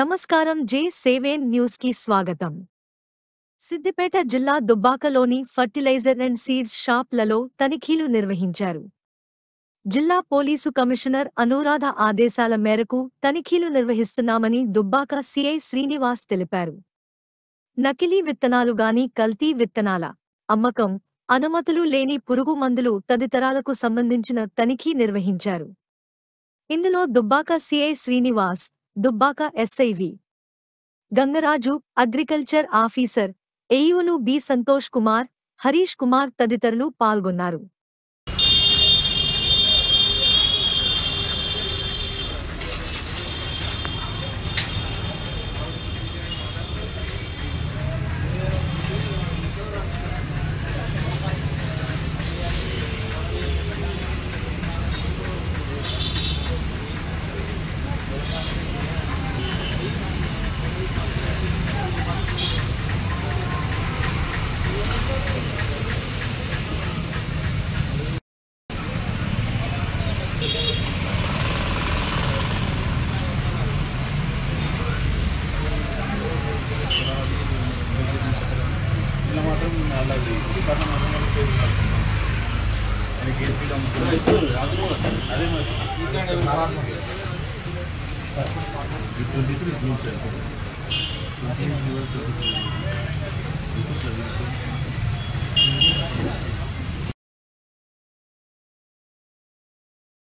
నమస్కారం. J7 news కి స్వాగతం. సిద్దిపేట జిల్లా దుబ్బాకలోని ఫర్టిలైజర్ అండ్ సీడ్స్ షాప్లలో తనిఖీలు నిర్వహించారు. జిల్లా పోలీసు కమిషనర్ అనురాధ ఆదేశాల మేరకు తనిఖీలు నిర్వహిస్తున్నామని దుబ్బాక సిఐ శ్రీనివాస్ తెలిపారు. నకిలీ విత్తనాలు గాని కల్తీ విత్తనాల అమ్మకం, అనుమతులు లేని పురుగు మందులు తదితరాలకు సంబంధించిన తనిఖీ నిర్వహించారు. ఇందులో Dubbaka CI Srinivas, Dubbaka SI V Gangaraju, agriculture officer, ఏఈఓలు బి సంతోష్ కుమార్, హరీష్ కుమార్ తదితరులు పాల్గొన్నారు. అదే